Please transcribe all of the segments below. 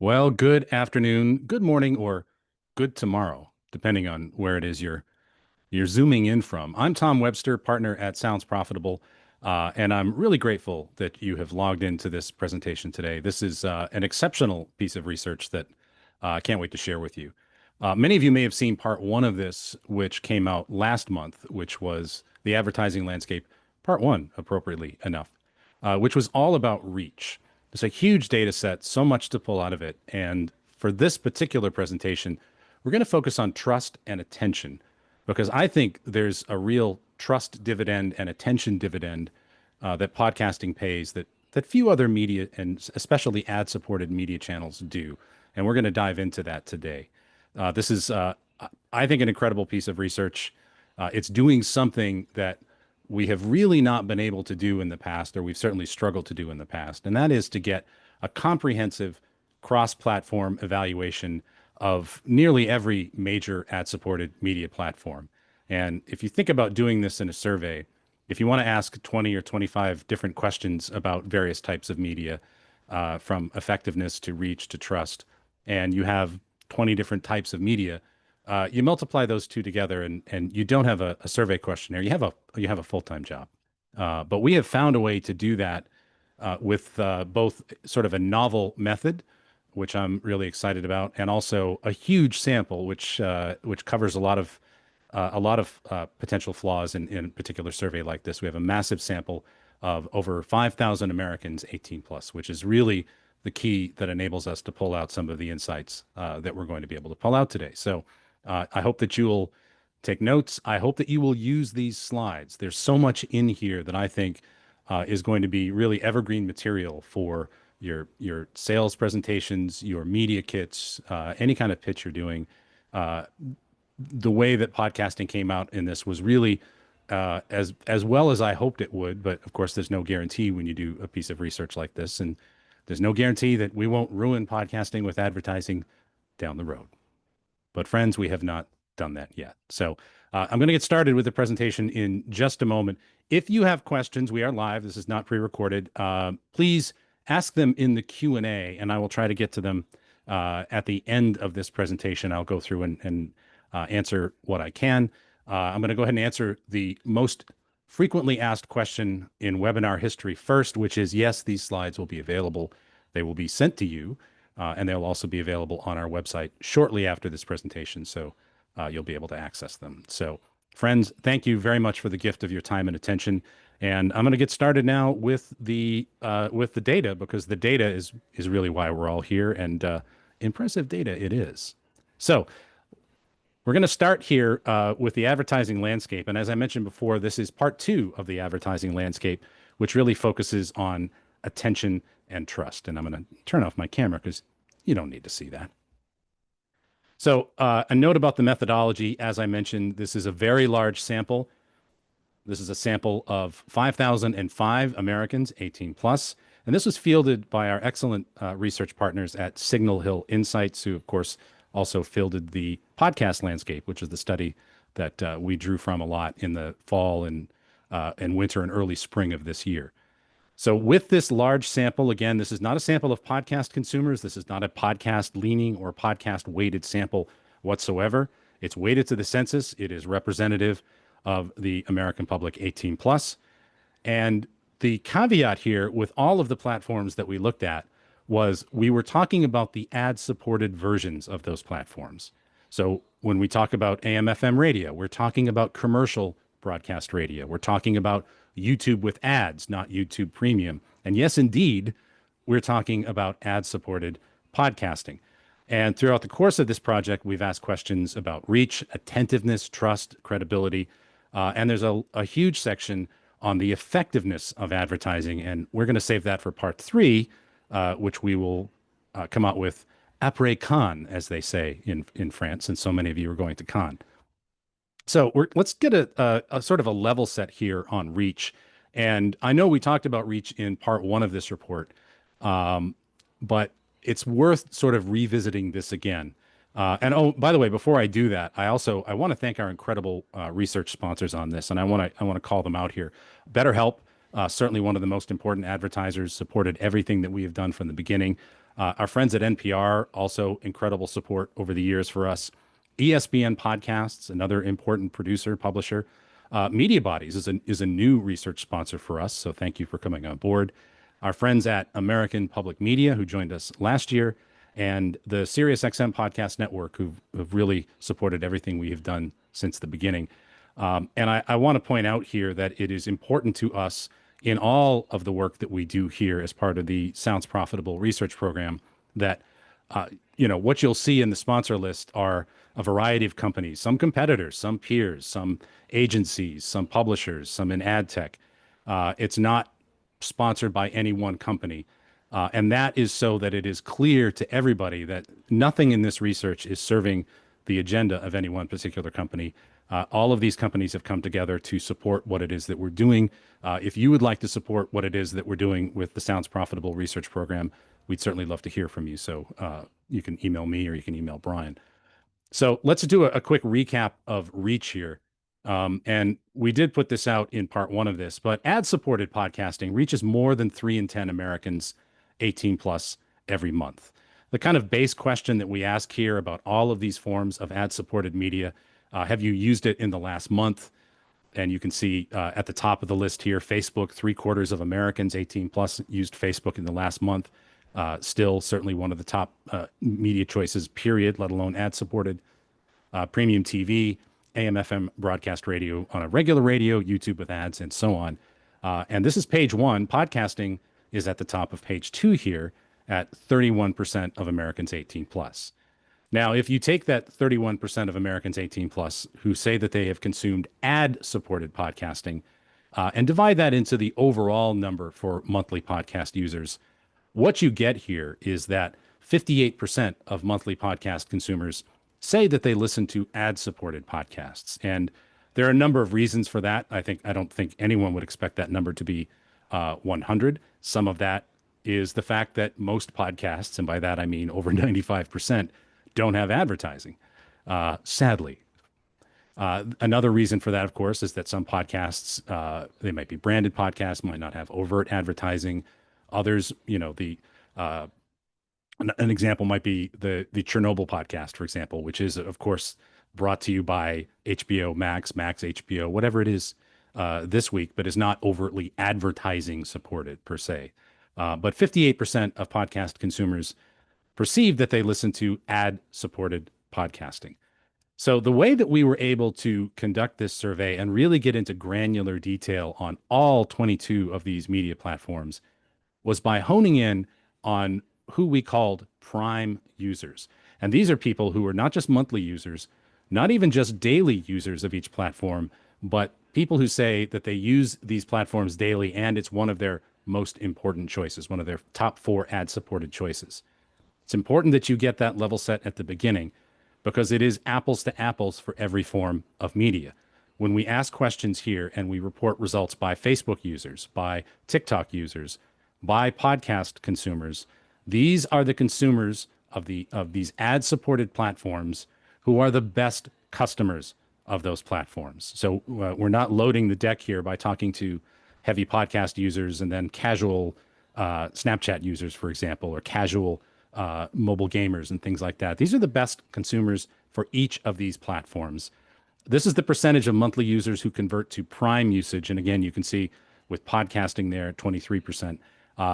Well, good afternoon, good morning, or good tomorrow, depending on where it is you're zooming in from. I'm Tom Webster, partner at Sounds Profitable, and I'm really grateful that you have logged into this presentation today. This is an exceptional piece of research that I can't wait to share with you. Many of you may have seen part one of this, which came out last month, which was the advertising landscape, part one, appropriately enough, which was all about reach. It's a huge data set, so much to pull out of it. And for this particular presentation, we're going to focus on trust and attention because I think there's a real trust dividend and attention dividend that podcasting pays that few other media and especially ad-supported media channels do. And we're going to dive into that today. This is, I think, an incredible piece of research. It's doing something that we have really not been able to do in the past, or we've certainly struggled to do in the past, and that is to get a comprehensive cross-platform evaluation of nearly every major ad-supported media platform. And if you think about doing this in a survey, if you want to ask 20 or 25 different questions about various types of media, from effectiveness to reach to trust, and you have 20 different types of media, you multiply those two together, and you don't have a survey questionnaire. You have a full-time job. But we have found a way to do that with both sort of a novel method, which I'm really excited about, and also a huge sample, which covers a lot of potential flaws in a particular survey like this. We have a massive sample of over 5,000 Americans 18 plus, which is really the key that enables us to pull out some of the insights that we're going to be able to pull out today. So I hope that you will take notes. I hope that you will use these slides. There's so much in here that I think is going to be really evergreen material for your sales presentations, your media kits, any kind of pitch you're doing. Uh, the way that podcasting came out in this was really as well as I hoped it would. But of course, there's no guarantee when you do a piece of research like this, and there's no guarantee that we won't ruin podcasting with advertising down the road. But friends, we have not done that yet. So I'm going to get started with the presentation in just a moment. If you have questions, we are live. This is not pre-recorded. Please ask them in the Q&A, and I will try to get to them at the end of this presentation. I'll go through and answer what I can. I'm going to go ahead and answer the most frequently asked question in webinar history first, which is, yes, these slides will be available. They will be sent to you, and they'll also be available on our website shortly after this presentation, so you'll be able to access them. So, friends, thank you very much for the gift of your time and attention. And I'm going to get started now with the data, because the data is really why we're all here, and impressive data it is. So we're going to start here with the advertising landscape. And as I mentioned before, this is part two of the advertising landscape, which really focuses on attention and trust. And I'm going to turn off my camera because you don't need to see that. So a note about the methodology. As I mentioned, this is a very large sample. This is a sample of 5,005 Americans, 18 plus. And this was fielded by our excellent research partners at Signal Hill Insights, who, of course, also fielded the podcast landscape, which is the study that we drew from a lot in the fall and winter and early spring of this year. So with this large sample, again, this is not a sample of podcast consumers. This is not a podcast leaning or podcast weighted sample whatsoever. It's weighted to the census. It is representative of the American public 18 plus. And the caveat here with all of the platforms that we looked at was we were talking about the ad-supported versions of those platforms. So when we talk about AM/FM radio, we're talking about commercial broadcast radio. We're talking about YouTube with ads, not YouTube Premium. And yes, indeed, we're talking about ad-supported podcasting. And throughout the course of this project, we've asked questions about reach, attentiveness, trust, credibility, and there's a huge section on the effectiveness of advertising. And we're going to save that for part three, which we will come out with après Cannes, as they say in France, and so many of you are going to Cannes. So let's get a sort of a level set here on reach. And I know we talked about reach in part one of this report, but it's worth sort of revisiting this again. And oh, by the way, before I do that, I want to thank our incredible research sponsors on this, and I want to call them out here. BetterHelp, certainly one of the most important advertisers, supported everything that we have done from the beginning. Our friends at NPR, also incredible support over the years for us. ESPN Podcasts, another important producer, publisher. Media Bodies is a new research sponsor for us, so thank you for coming on board. Our friends at American Public Media, who joined us last year, and the SiriusXM Podcast Network, who've really supported everything we have done since the beginning. And I want to point out here that it is important to us in all of the work that we do here as part of the Sounds Profitable research program that uh, what you'll see in the sponsor list are a variety of companies, some competitors, some peers, some agencies, some publishers, some in ad tech. It's not sponsored by any one company. And that is so that it is clear to everybody that nothing in this research is serving the agenda of any one particular company. All of these companies have come together to support what it is that we're doing. If you would like to support what it is that we're doing with the Sounds Profitable Research Program, we'd certainly love to hear from you. So you can email me or you can email Brian. So let's do a quick recap of reach here. And we did put this out in part one of this, but ad-supported podcasting reaches more than 3 in 10 Americans 18 plus every month. The kind of base question that we ask here about all of these forms of ad-supported media, have you used it in the last month? And you can see at the top of the list here, Facebook, 3/4 of Americans 18 plus used Facebook in the last month. Still, certainly one of the top media choices, period, let alone ad supported. Premium TV, AM, FM broadcast radio on a regular radio, YouTube with ads, and so on. And this is page one. Podcasting is at the top of page two here at 31% of Americans 18 plus. Now, if you take that 31% of Americans 18 plus who say that they have consumed ad supported podcasting and divide that into the overall number for monthly podcast users, what you get here is that 58% of monthly podcast consumers say that they listen to ad supported podcasts. And there are a number of reasons for that. I don't think anyone would expect that number to be 100. Some of that is the fact that most podcasts, and by that I mean over 95%, don't have advertising, sadly. Another reason for that, of course, is that some podcasts, they might be branded podcasts, might not have overt advertising. Others, an example might be the Chernobyl podcast, for example, which is, of course, brought to you by HBO Max, Max HBO, whatever it is this week, but is not overtly advertising supported per se. But 58% of podcast consumers perceive that they listen to ad-supported podcasting. So the way that we were able to conduct this survey and really get into granular detail on all 22 of these media platforms was by honing in on who we called prime users. And these are people who are not just monthly users, not even just daily users of each platform, but people who say that they use these platforms daily and it's one of their most important choices, one of their top 4 ad-supported choices. It's important that you get that level set at the beginning because it is apples to apples for every form of media. When we ask questions here and we report results by Facebook users, by TikTok users, by podcast consumers, these are the consumers of these ad-supported platforms who are the best customers of those platforms. So we're not loading the deck here by talking to heavy podcast users and then casual Snapchat users, for example, or casual mobile gamers and things like that. These are the best consumers for each of these platforms. This is the percentage of monthly users who convert to prime usage. And again, you can see with podcasting there, 23%.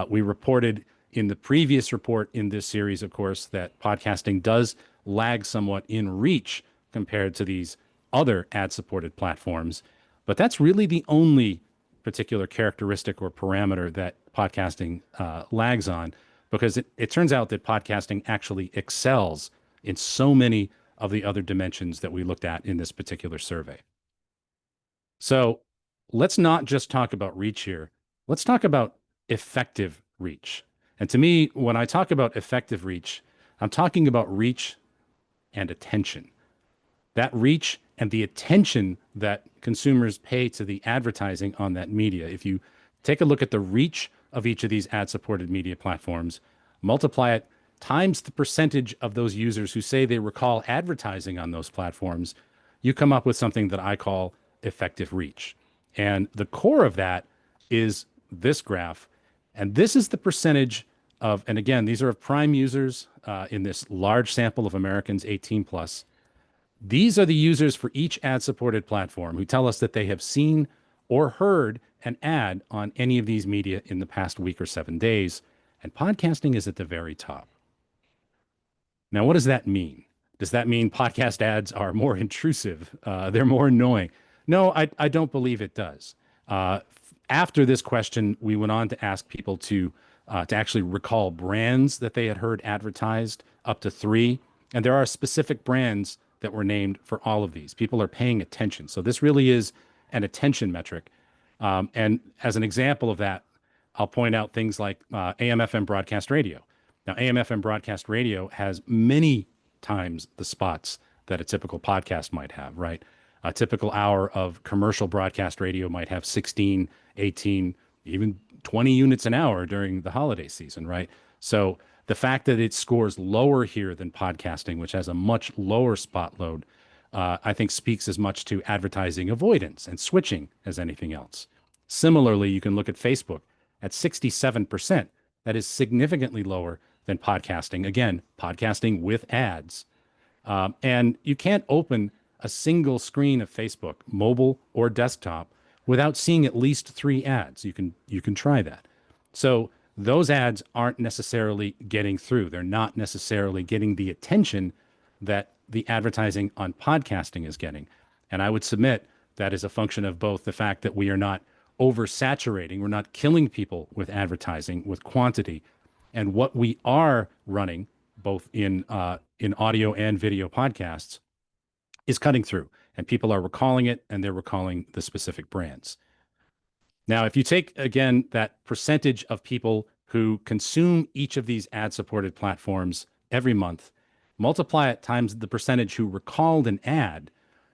We reported in the previous report in this series, of course, that podcasting does lag somewhat in reach compared to these other ad-supported platforms. But that's really the only particular characteristic or parameter that podcasting lags on, because it turns out that podcasting actually excels in so many of the other dimensions that we looked at in this particular survey. So let's not just talk about reach here. Let's talk about effective reach. And to me, when I talk about effective reach, I'm talking about reach and attention. That reach and the attention that consumers pay to the advertising on that media. If you take a look at the reach of each of these ad-supported media platforms, multiply it times the percentage of those users who say they recall advertising on those platforms, you come up with something that I call effective reach. And the core of that is this graph. And this is the percentage and again, these are of Prime users in this large sample of Americans 18 plus. These are the users for each ad-supported platform who tell us that they have seen or heard an ad on any of these media in the past week or 7 days. And podcasting is at the very top. Now, what does that mean? Does that mean podcast ads are more intrusive? They're more annoying? No, I don't believe it does. After this question, we went on to ask people to actually recall brands that they had heard advertised, up to three. And there are specific brands that were named for all of these. People are paying attention. So this really is an attention metric. And as an example of that, I'll point out things like AM/FM broadcast radio. Now, AM/FM broadcast radio has many times the spots that a typical podcast might have, right? A typical hour of commercial broadcast radio might have 16, 18, even 20 units an hour during the holiday season, right? So the fact that it scores lower here than podcasting, which has a much lower spot load, I think speaks as much to advertising avoidance and switching as anything else. Similarly, you can look at Facebook at 67%. That is significantly lower than podcasting. Again, podcasting with ads. And you can't open a single screen of Facebook, mobile or desktop, without seeing at least three ads. You can try that. So those ads aren't necessarily getting through. They're not necessarily getting the attention that the advertising on podcasting is getting. And I would submit that is a function of both the fact that we are not oversaturating, we're not killing people with advertising, with quantity, and what we are running, both in audio and video podcasts, is cutting through, and people are recalling it, and they're recalling the specific brands. Now, if you take again that percentage of people who consume each of these ad-supported platforms every month, multiply it times the percentage who recalled an ad,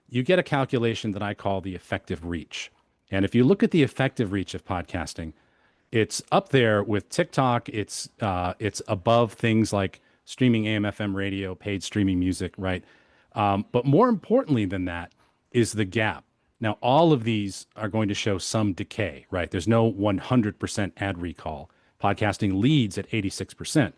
you get a calculation that I call the effective reach. And if you look at the effective reach of podcasting, it's up there with TikTok. It's above things like streaming AM/FM radio, paid streaming music, right? But more importantly than that is the gap. Now, all of these are going to show some decay, right? There's no 100% ad recall. Podcasting leads at 86%.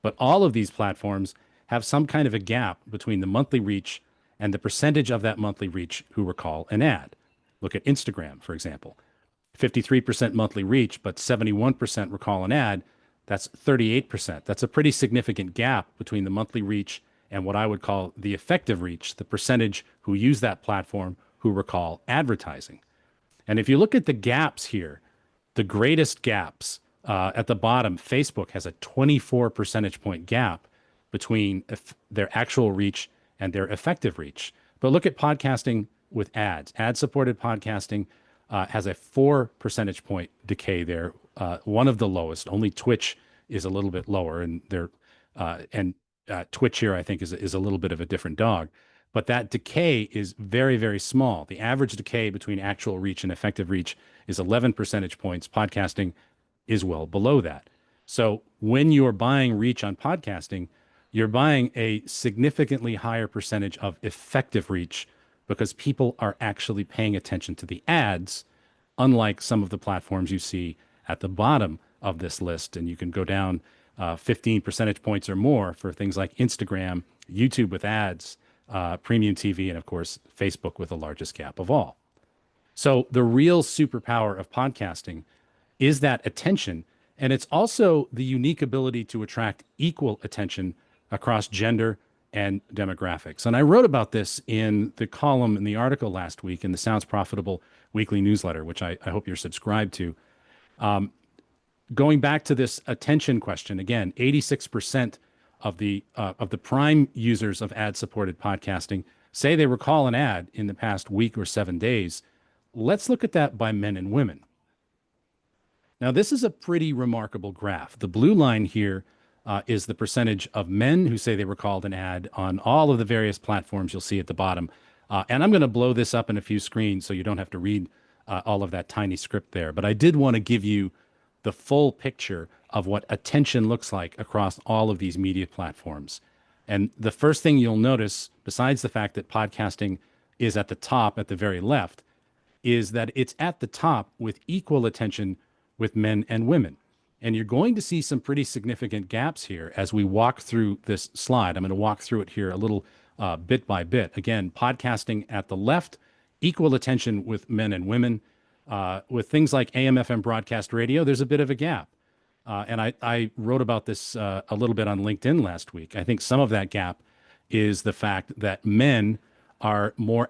But all of these platforms have some kind of a gap between the monthly reach and the percentage of that monthly reach who recall an ad. Look at Instagram, for example. 53% monthly reach, but 71% recall an ad. That's 38%. That's a pretty significant gap between the monthly reach and what I would call the effective reach, the percentage who use that platform who recall advertising. And if you look at the gaps here, the greatest gaps at the bottom, Facebook has a 24 percentage point gap between their actual reach and their effective reach. But look at podcasting with ads. Ad-supported podcasting has a 4 percentage point decay there, one of the lowest. Only Twitch is a little bit lower, and Twitch here, I think, is a little bit of a different dog. But that decay is very, very small. The average decay between actual reach and effective reach is 11 percentage points. Podcasting is well below that. So when you're buying reach on podcasting, you're buying a significantly higher percentage of effective reach because people are actually paying attention to the ads, unlike some of the platforms you see at the bottom of this list. And you can go down 15 percentage points or more for things like Instagram, YouTube with ads, premium TV, and of course, Facebook with the largest gap of all. So the real superpower of podcasting is that attention. And it's also the unique ability to attract equal attention across gender and demographics. And I wrote about this in the column in the article last week in the Sounds Profitable weekly newsletter, which I hope you're subscribed to. Going back to this attention question, again, 86% of the prime users of ad-supported podcasting say they recall an ad in the past week or 7 days. Let's look at that by men and women. Now, this is a pretty remarkable graph. The blue line here is the percentage of men who say they recalled an ad on all of the various platforms you'll see at the bottom. And I'm going to blow this up in a few screens so you don't have to read all of that tiny script there. But I did want to give you the full picture of what attention looks like across all of these media platforms. And the first thing you'll notice, besides the fact that podcasting is at the top at the very left, is that it's at the top with equal attention with men and women. And you're going to see some pretty significant gaps here as we walk through this slide. I'm going to walk through it here a little bit by bit. Again, podcasting at the left, equal attention with men and women. With things like AM/FM broadcast radio, there's a bit of a gap. And I wrote about this a little bit on LinkedIn last week. I think some of that gap is the fact that men are more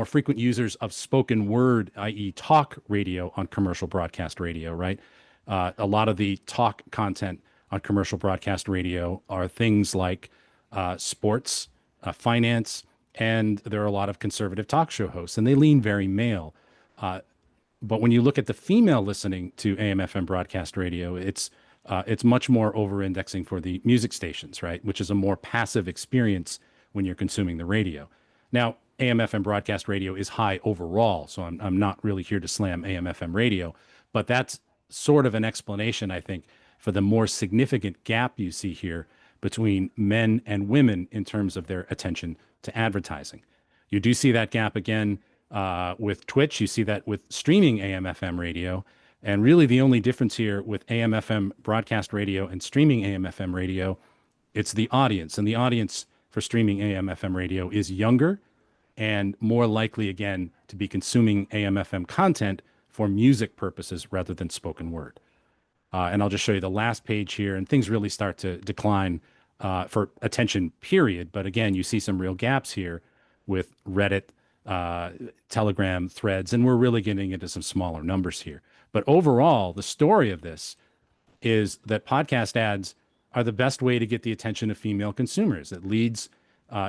frequent users of spoken word, i.e., talk radio on commercial broadcast radio. Right, a lot of the talk content on commercial broadcast radio are things like sports, finance, and there are a lot of conservative talk show hosts, and they lean very male. But when you look at the female listening to AM/FM broadcast radio, it's much more over-indexing for the music stations, right? Which is a more passive experience when you're consuming the radio. Now, AM/FM broadcast radio is high overall, so I'm not really here to slam AM/FM radio, but that's sort of an explanation, I think, for the more significant gap you see here between men and women in terms of their attention to advertising. You do see that gap again with Twitch. You see that with streaming AM/FM radio. And really, the only difference here with AM/FM broadcast radio and streaming AM/FM radio, it's the audience. And the audience for streaming AM/FM radio is younger and more likely, again, to be consuming AM/FM content for music purposes rather than spoken word. And I'll just show you the last page here, and things really start to decline for attention, period. But again, you see some real gaps here with Reddit, Telegram, Threads, and we're really getting into some smaller numbers here. But overall, the story of this is that podcast ads are the best way to get the attention of female consumers. It leads,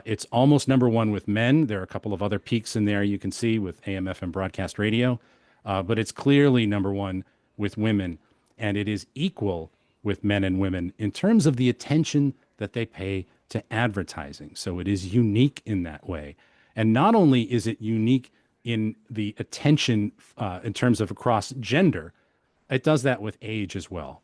it's almost number one with men. There are a couple of other peaks in there you can see with AM/FM broadcast radio, but it's clearly number one with women, and it is equal with men and women in terms of the attention that they pay to advertising. So it is unique in that way. And not only is it unique in the attention in terms of across gender, it does that with age as well.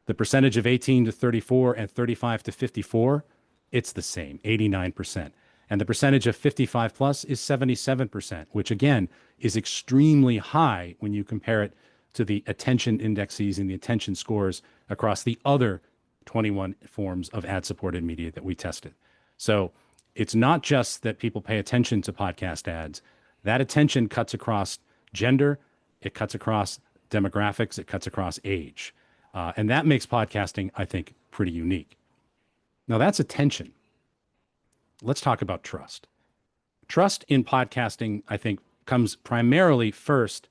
The percentage of 18 to 34 and 35 to 54, it's the same, 89%. And the percentage of 55 plus is 77%, which again is extremely high when you compare it to the attention indexes and the attention scores across the other 21 forms of ad-supported media that we tested. So it's not just that people pay attention to podcast ads. That attention cuts across gender, it cuts across demographics, it cuts across age. And that makes podcasting, I think, pretty unique. Now, that's attention. Let's talk about trust. Trust in podcasting, I think, comes primarily first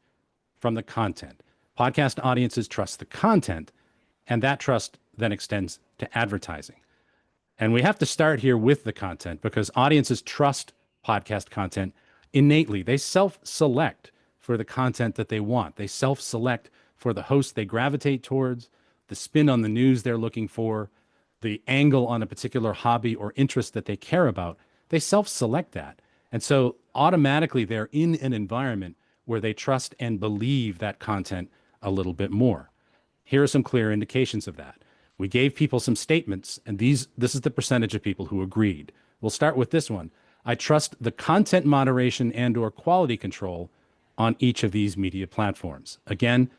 from the content. Podcast audiences trust the content, and that trust then extends to advertising. And we have to start here with the content because audiences trust podcast content innately. They self-select for the content that they want. They self-select for the host they gravitate towards, the spin on the news they're looking for, the angle on a particular hobby or interest that they care about. They self-select that. And so automatically they're in an environment where they trust and believe that content a little bit more. Here are some clear indications of that. We gave people some statements, and this is the percentage of people who agreed. We'll start with this one. I trust the content moderation and or quality control on each of these media platforms. Again,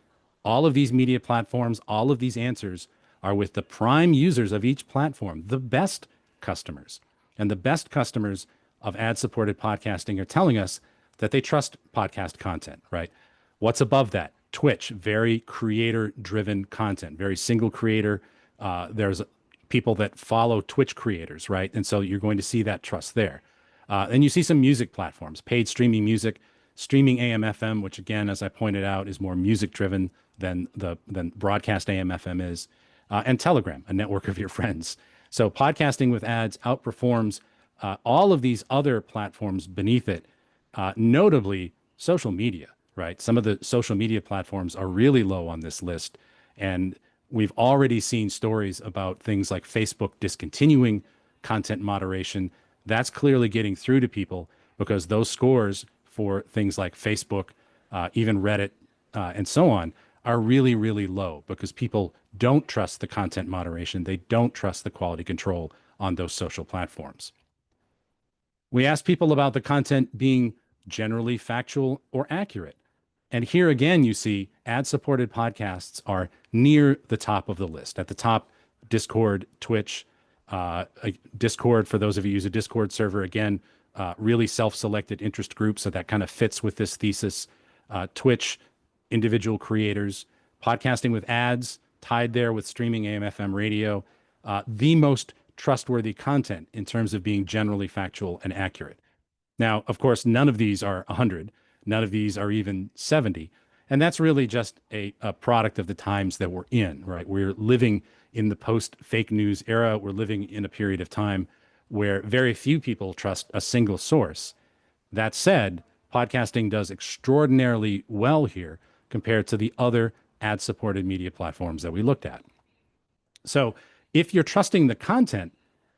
all of these media platforms, all of these answers are with the prime users of each platform, the best customers. And the best customers of ad-supported podcasting are telling us that they trust podcast content, right? What's above that? Twitch, very creator-driven content, very single creator. There's people that follow Twitch creators, right? And so you're going to see that trust there. And you see some music platforms, paid streaming music, streaming AM/FM, which again, as I pointed out, is more music-driven than broadcast AM/FM is, and Telegram, a network of your friends. So podcasting with ads outperforms all of these other platforms beneath it, notably social media, right? Some of the social media platforms are really low on this list. And we've already seen stories about things like Facebook discontinuing content moderation. That's clearly getting through to people because those scores for things like Facebook, even Reddit, and so on are really, really low because people don't trust the content moderation. They don't trust the quality control on those social platforms. We asked people about the content being generally factual or accurate. And here again, you see ad-supported podcasts are near the top of the list. At the top, Discord, Twitch, Discord, for those of you who use a Discord server, again, really self-selected interest group. So that kind of fits with this thesis. Twitch, individual creators, podcasting with ads, tied there with streaming AM/FM radio, the most trustworthy content in terms of being generally factual and accurate. Now, of course, none of these are 100. None of these are even 70. And that's really just a product of the times that we're in, right? We're living in the post fake news era. We're living in a period of time where very few people trust a single source. That said, podcasting does extraordinarily well here compared to the other ad supported media platforms that we looked at. So if you're trusting the content,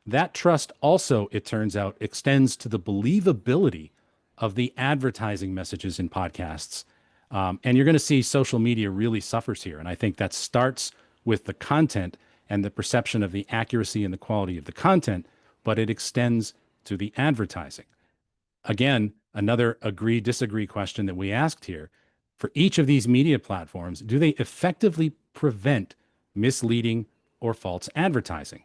that trust also, it turns out, extends to the believability of the advertising messages in podcasts. And you're going to see social media really suffers here. And I think that starts with the content and the perception of the accuracy and the quality of the content, but it extends to the advertising. Again, another agree disagree question that we asked here. For each of these media platforms, do they effectively prevent misleading or false advertising?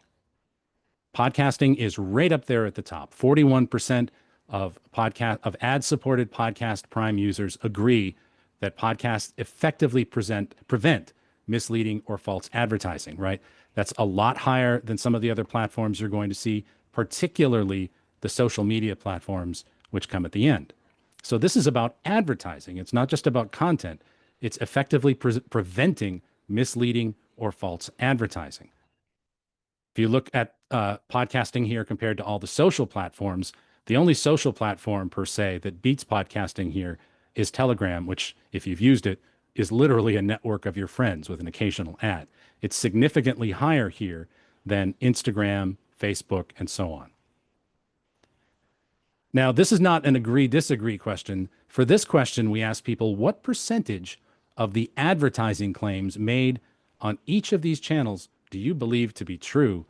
Podcasting is right up there at the top. 41% of ad-supported podcast Prime users agree that podcasts effectively prevent misleading or false advertising, right? That's a lot higher than some of the other platforms you're going to see, particularly the social media platforms, which come at the end. So this is about advertising. It's not just about content. It's effectively preventing misleading or false advertising. If you look at podcasting here compared to all the social platforms, the only social platform per se that beats podcasting here is Telegram, which, if you've used it, is literally a network of your friends with an occasional ad. It's significantly higher here than Instagram, Facebook, and so on. Now, this is not an agree-disagree question. For this question, we ask people, what percentage of the advertising claims made on each of these channels do you believe to be true?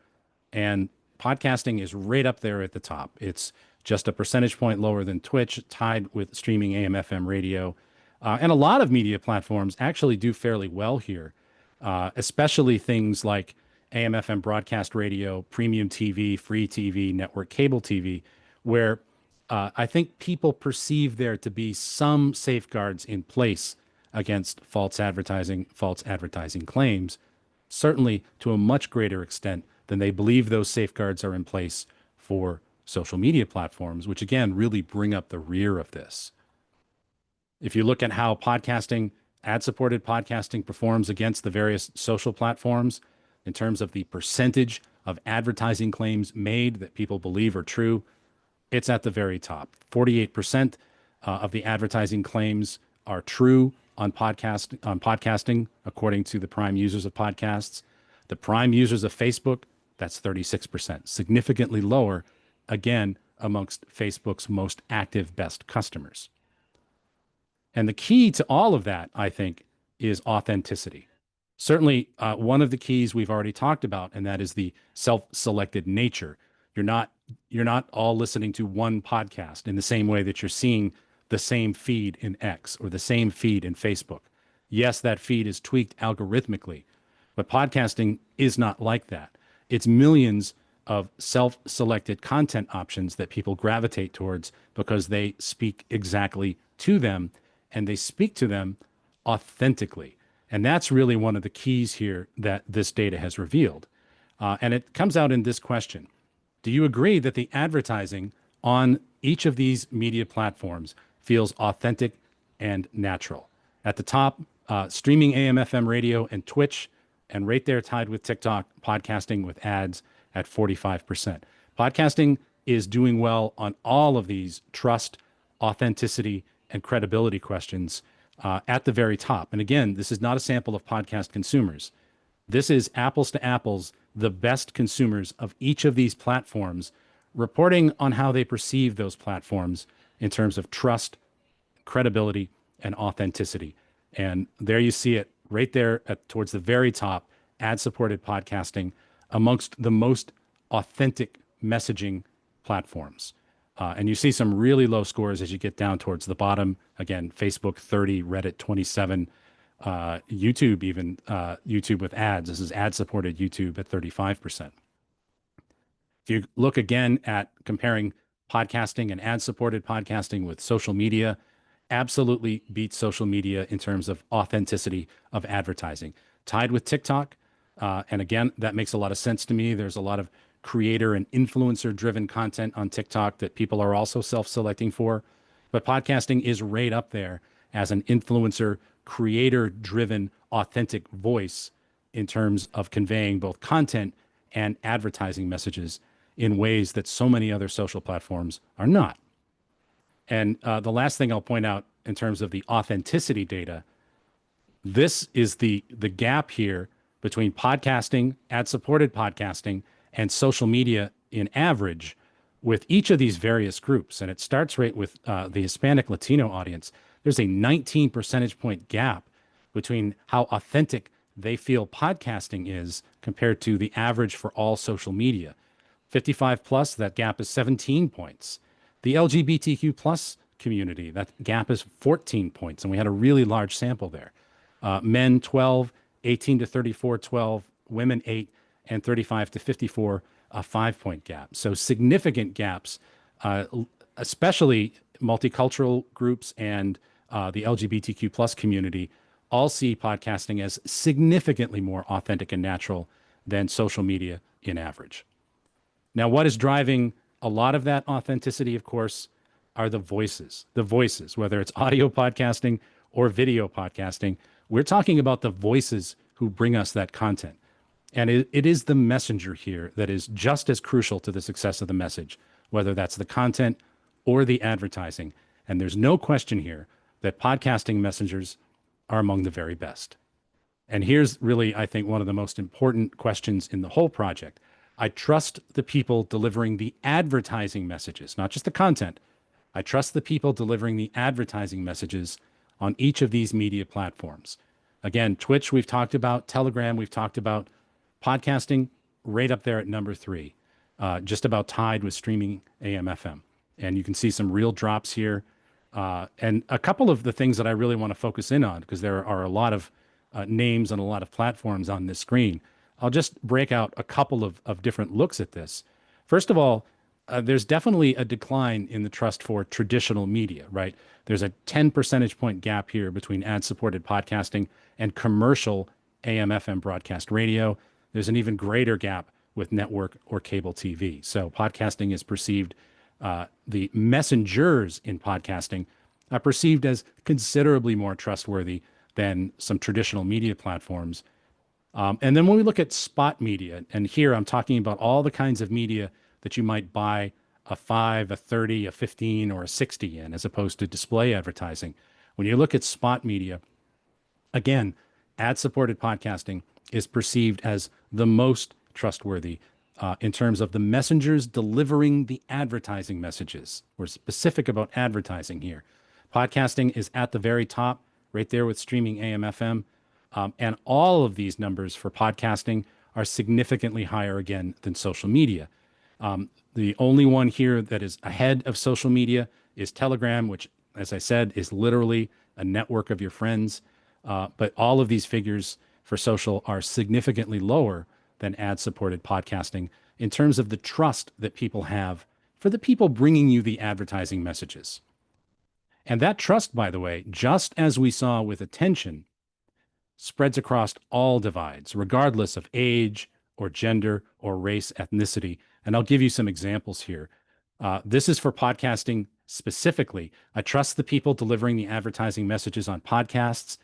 And podcasting is right up there at the top. It's just a percentage point lower than Twitch, tied with streaming AM/FM radio. And a lot of media platforms actually do fairly well here, especially things like AM/FM broadcast radio, premium TV, free TV, network cable TV, where I think people perceive there to be some safeguards in place against false advertising claims, certainly to a much greater extent than they believe those safeguards are in place for social media platforms, which again really bring up the rear of this. If you look at how ad-supported podcasting performs against the various social platforms in terms of the percentage of advertising claims made that people believe are true, it's at the very top. 48% of the advertising claims are true on podcasting, according to the Prime users of podcasts. The Prime users of Facebook, that's 36%, significantly lower, again, amongst Facebook's most active best customers. And the key to all of that, I think, is authenticity. Certainly, one of the keys we've already talked about, and that is the self-selected nature. You're not all listening to one podcast in the same way that you're seeing the same feed in X or the same feed in Facebook. Yes, that feed is tweaked algorithmically, but podcasting is not like that. It's millions of self-selected content options that people gravitate towards because they speak exactly to them, and they speak to them authentically. And that's really one of the keys here that this data has revealed. And it comes out in this question. Do you agree that the advertising on each of these media platforms feels authentic and natural? At the top, streaming AM/FM radio and Twitch, and right there tied with TikTok, podcasting with ads at 45%. Podcasting is doing well on all of these trust, authenticity, and credibility questions at the very top. And again, this is not a sample of podcast consumers. This is apples to apples, the best consumers of each of these platforms, reporting on how they perceive those platforms in terms of trust, credibility, and authenticity. And there you see it right there towards the very top, ad-supported podcasting amongst the most authentic messaging platforms. And you see some really low scores as you get down towards the bottom. Again, Facebook 30, Reddit 27, YouTube, even YouTube with ads. This is ad supported YouTube at 35%. If you look again at comparing podcasting and ad supported podcasting with social media, absolutely beats social media in terms of authenticity of advertising. Tied with TikTok. And again, that makes a lot of sense to me. There's a lot of creator and influencer driven content on TikTok that people are also self selecting for. But podcasting is right up there as an influencer, creator driven, authentic voice in terms of conveying both content and advertising messages in ways that so many other social platforms are not. And the last thing I'll point out in terms of the authenticity data, this is the gap here between podcasting, ad-supported podcasting, and social media in average with each of these various groups. And it starts right with the Hispanic Latino audience. There's a 19 percentage point gap between how authentic they feel podcasting is compared to the average for all social media. 55 plus, that gap is 17 points. The LGBTQ plus community, that gap is 14 points, and we had a really large sample there. Men 12, 18 to 34, 12, women 8, and 35 to 54, a 5 point gap. So significant gaps, especially multicultural groups and the LGBTQ plus community all see podcasting as significantly more authentic and natural than social media in average. Now, what is driving a lot of that authenticity, of course, are the voices. The voices, whether it's audio podcasting or video podcasting, we're talking about the voices who bring us that content. And it is the messenger here that is just as crucial to the success of the message, whether that's the content or the advertising. And there's no question here that podcasting messengers are among the very best. And here's really, I think, one of the most important questions in the whole project. I trust the people delivering the advertising messages, not just the content. I trust the people delivering the advertising messages on each of these media platforms. Again, Twitch, we've talked about, Telegram, we've talked about, podcasting, right up there at number 3, just about tied with streaming AM/FM. And you can see some real drops here. And a couple of the things that I really want to focus in on, because there are a lot of names and a lot of platforms on this screen. I'll just break out a couple of different looks at this. First of all, there's definitely a decline in the trust for traditional media, right? There's a 10 percentage point gap here between ad-supported podcasting and commercial AM/FM broadcast radio. There's an even greater gap with network or cable TV. So podcasting is perceived, the messengers in podcasting are perceived as considerably more trustworthy than some traditional media platforms. And then when we look at spot media, and here I'm talking about all the kinds of media that you might buy a 5, a 30, a 15, or a 60 in, as opposed to display advertising. When you look at spot media, again, ad-supported podcasting is perceived as the most trustworthy in terms of the messengers delivering the advertising messages. We're specific about advertising here. Podcasting is at the very top, right there with streaming AM/FM. And all of these numbers for podcasting are significantly higher again than social media. The only one here that is ahead of social media is Telegram, which, as I said, is literally a network of your friends. But all of these figures for social are significantly lower than ad-supported podcasting in terms of the trust that people have for the people bringing you the advertising messages. And that trust, by the way, just as we saw with attention, spreads across all divides, regardless of age or gender or race, ethnicity. And I'll give you some examples here. This is for podcasting specifically. I trust the people delivering the advertising messages on podcasts.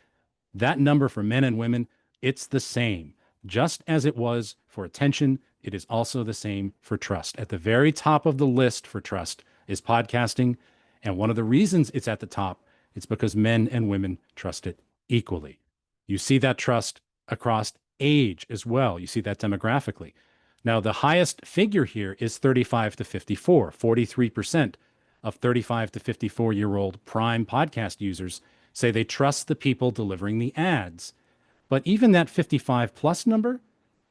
That number for men and women, it's the same. Just as it was for attention, it is also the same for trust. At the very top of the list for trust is podcasting. And one of the reasons it's at the top, it's because men and women trust it equally. You see that trust across age as well. You see that demographically. Now, the highest figure here is 35 to 54. 43% of 35 to 54-year-old prime podcast users say they trust the people delivering the ads. But even that 55 plus number,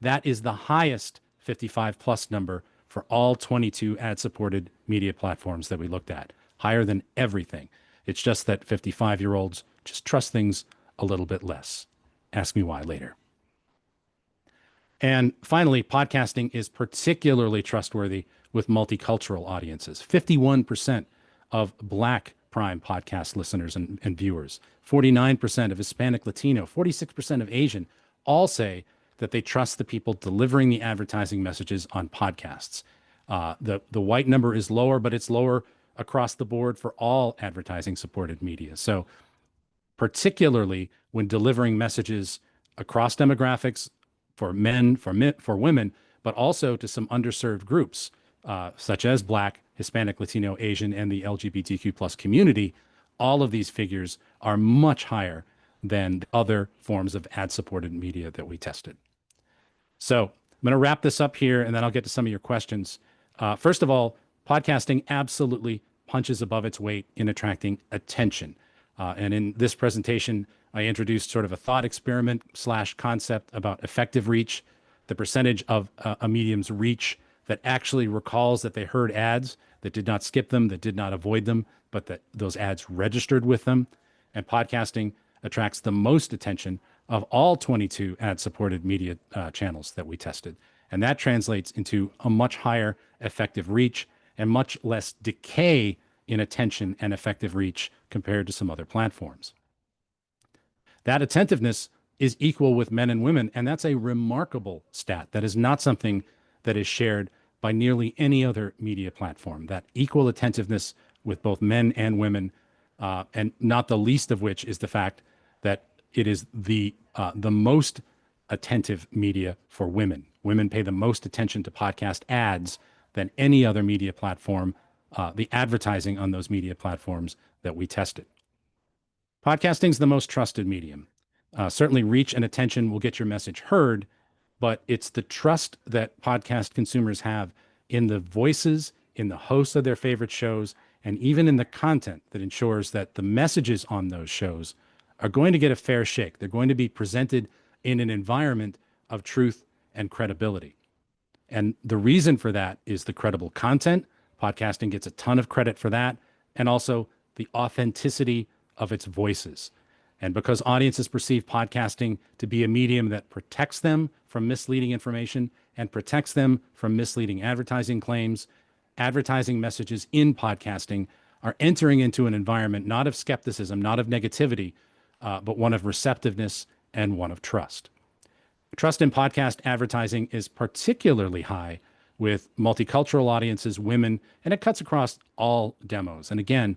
that is the highest 55 plus number for all 22 ad-supported media platforms that we looked at, higher than everything. It's just that 55-year-olds just trust things a little bit less. Ask me why later. And finally, podcasting is particularly trustworthy with multicultural audiences. 51% of Black Prime podcast listeners and viewers, 49% of Hispanic Latino, 46% of Asian all say that they trust the people delivering the advertising messages on podcasts. The white number is lower, but it's lower across the board for all advertising supported media. So particularly when delivering messages across demographics for men, for women, but also to some underserved groups, such as Black, Hispanic, Latino, Asian, and the LGBTQ plus community. All of these figures are much higher than other forms of ad-supported media that we tested. So I'm going to wrap this up here, and then I'll get to some of your questions. First of all, podcasting absolutely punches above its weight in attracting attention. And in this presentation, I introduced sort of a thought experiment / concept about effective reach, the percentage of a medium's reach that actually recalls that they heard ads, that did not skip them, that did not avoid them, but that those ads registered with them. And podcasting attracts the most attention of all 22 ad-supported media channels that we tested. And that translates into a much higher effective reach and much less decay in attention and effective reach compared to some other platforms. That attentiveness is equal with men and women, and that's a remarkable stat. That is not something that is shared by nearly any other media platform. That equal attentiveness with both men and women, and not the least of which is the fact that it is the most attentive media for women. Women pay the most attention to podcast ads than any other media platform, the advertising on those media platforms that we tested. Podcasting is the most trusted medium. Certainly reach and attention will get your message heard, but it's the trust that podcast consumers have in the voices, in the hosts of their favorite shows, and even in the content that ensures that the messages on those shows are going to get a fair shake. They're going to be presented in an environment of truth and credibility. And the reason for that is the credible content. Podcasting gets a ton of credit for that, and also the authenticity of its voices. And because audiences perceive podcasting to be a medium that protects them from misleading information and protects them from misleading advertising claims, advertising messages in podcasting are entering into an environment not of skepticism, not of negativity, but one of receptiveness and one of trust. Trust in podcast advertising is particularly high with multicultural audiences, women, and it cuts across all demos. And again,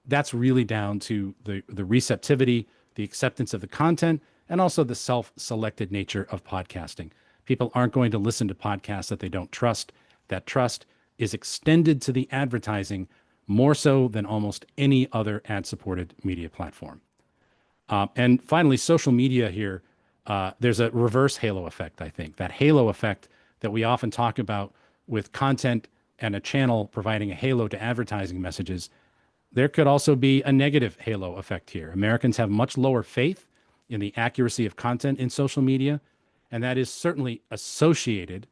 that's really down to the receptivity, the acceptance of the content, and also the self-selected nature of podcasting. People aren't going to listen to podcasts that they don't trust. That trust is extended to the advertising more so than almost any other ad-supported media platform. And finally, social media here, there's a reverse halo effect, I think. That halo effect that we often talk about with content and a channel providing a halo to advertising messages, there could also be a negative halo effect here. Americans have much lower faith in the accuracy of content in social media, and that is certainly associated,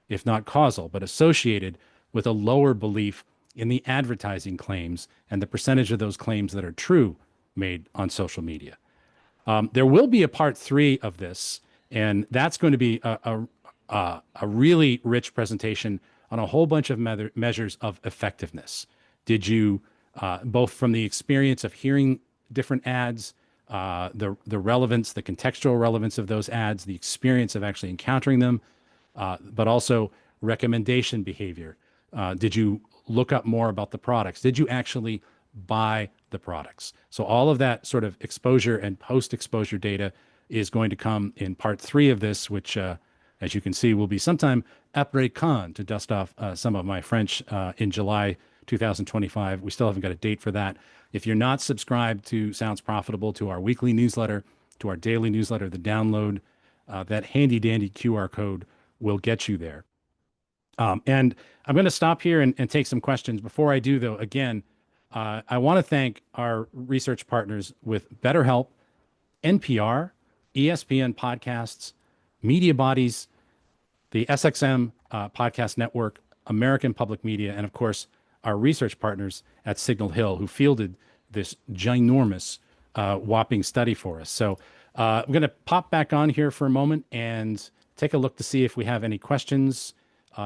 if not causal, but associated with a lower belief in the advertising claims and the percentage of those claims that are true made on social media. There will be a part 3 of this, and that's going to be a really rich presentation on a whole bunch of measures of effectiveness. Did you, both from the experience of hearing different ads, the relevance, the contextual relevance of those ads, the experience of actually encountering them, but also recommendation behavior. Did you look up more about the products? Did you actually buy the products? So all of that sort of exposure and post-exposure data is going to come in part 3 of this, which, as you can see, will be sometime après Cannes, to dust off some of my French, in July 2025. We still haven't got a date for that. If you're not subscribed to Sounds Profitable, to our weekly newsletter, to our daily newsletter, the download, that handy dandy QR code will get you there. And I'm going to stop here and take some questions. Before I do, though, again, I want to thank our research partners with BetterHelp, NPR, ESPN Podcasts, Media Bodies, the SXM Podcast Network, American Public Media, and of course, our research partners at Signal Hill, who fielded this ginormous whopping study for us. So I'm going to pop back on here for a moment and take a look to see if we have any questions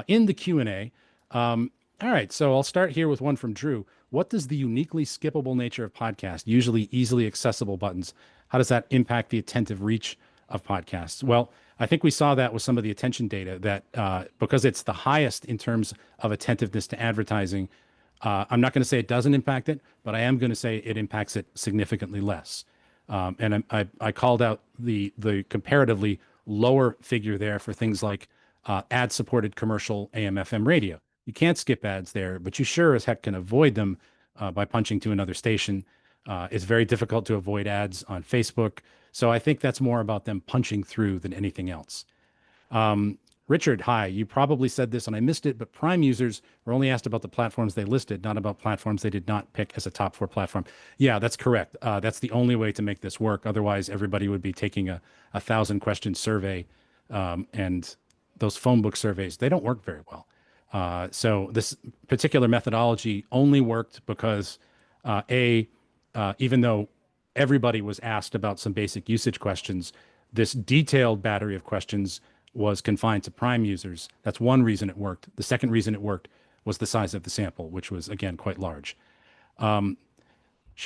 in the Q&A. All right, so I'll start here with one from Drew. What does the uniquely skippable nature of podcast, usually easily accessible buttons, how does that impact the attentive reach of podcasts? Well, I think we saw that with some of the attention data that because it's the highest in terms of attentiveness to advertising, I'm not going to say it doesn't impact it, but I am going to say it impacts it significantly less. And I called out the comparatively lower figure there for things like ad-supported commercial AM/FM radio. You can't skip ads there, but you sure as heck can avoid them by punching to another station. It's very difficult to avoid ads on Facebook. So I think that's more about them punching through than anything else. Richard, hi. You probably said this and I missed it, but Prime users were only asked about the platforms they listed, not about platforms they did not pick as a top 4 platform. Yeah, that's correct. That's the only way to make this work. Otherwise, everybody would be taking a 1,000-question survey, and those phone book surveys, they don't work very well. So this particular methodology only worked because, even though everybody was asked about some basic usage questions, this detailed battery of questions was confined to Prime users. That's one reason it worked. The second reason it worked was the size of the sample, which was, again, quite large. Sean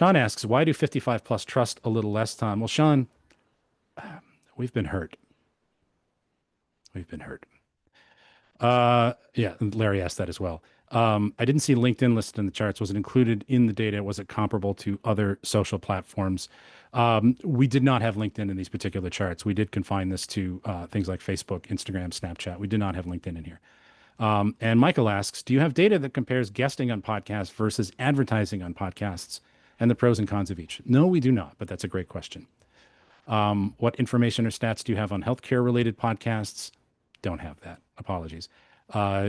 asks, why do 55 plus trust a little less, Tom? Well, Sean, we've been hurt. We've been hurt. Yeah, Larry asked that as well. I didn't see LinkedIn listed in the charts. Was it included in the data? Was it comparable to other social platforms? We did not have LinkedIn in these particular charts. We did confine this to things like Facebook, Instagram, Snapchat. We did not have LinkedIn in here. And Michael asks, do you have data that compares guesting on podcasts versus advertising on podcasts and the pros and cons of each? No, we do not, but that's a great question. What information or stats do you have on healthcare related podcasts? Don't have that. Apologies.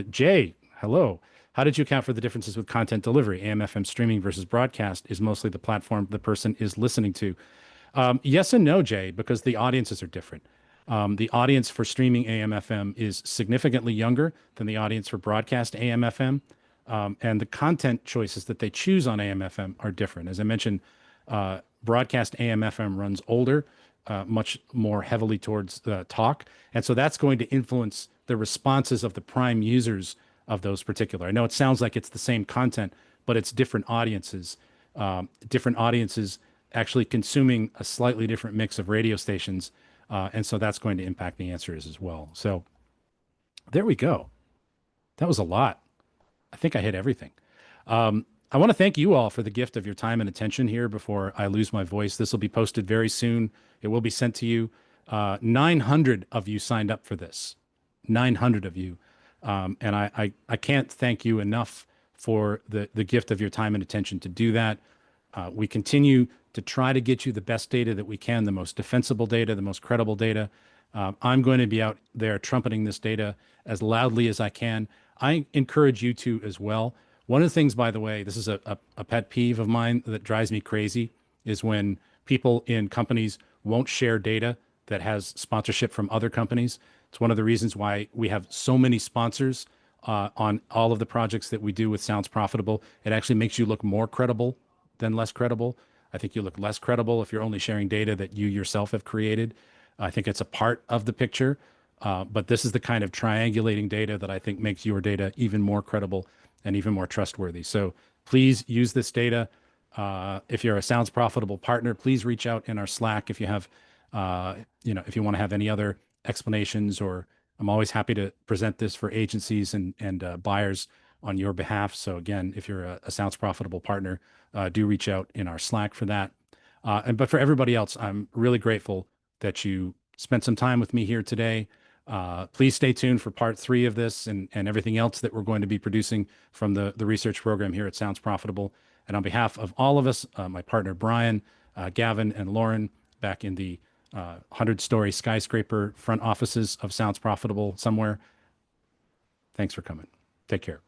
Jay, hello. How did you account for the differences with content delivery? AM/FM streaming versus broadcast is mostly the platform the person is listening to. Yes and no, Jay, because the audiences are different. The audience for streaming AM/FM is significantly younger than the audience for broadcast AM/FM. And the content choices that they choose on AM/FM are different. As I mentioned, broadcast AM/FM runs older, much more heavily towards talk. And so that's going to influence the responses of the Prime users of those particular. I know it sounds like it's the same content, but it's different audiences. Different audiences actually consuming a slightly different mix of radio stations. And so that's going to impact the answers as well. So there we go. That was a lot. I think I hit everything. I want to thank you all for the gift of your time and attention here before I lose my voice. This will be posted very soon. It will be sent to you. 900 of you signed up for this. 900 of you. And I can't thank you enough for the gift of your time and attention to do that. We continue to try to get you the best data that we can, the most defensible data, the most credible data. I'm going to be out there trumpeting this data as loudly as I can. I encourage you to as well. One of the things, by the way, this is a pet peeve of mine that drives me crazy, is when people in companies won't share data that has sponsorship from other companies. It's one of the reasons why we have so many sponsors on all of the projects that we do with Sounds Profitable. It actually makes you look more credible than less credible. I think you look less credible if you're only sharing data that you yourself have created. I think it's a part of the picture, but this is the kind of triangulating data that I think makes your data even more credible and even more trustworthy. So please use this data. If you're a Sounds Profitable partner, please reach out in our Slack if you have, if you want to have any other explanations, or I'm always happy to present this for agencies and buyers on your behalf. So again, if you're a Sounds Profitable partner, do reach out in our Slack for that. But for everybody else, I'm really grateful that you spent some time with me here today. Please stay tuned for part 3 of this and everything else that we're going to be producing from the research program here at Sounds Profitable. And on behalf of all of us, my partner Brian, Gavin, and Lauren, back in the 100-story skyscraper front offices of Sounds Profitable somewhere, thanks for coming. Take care.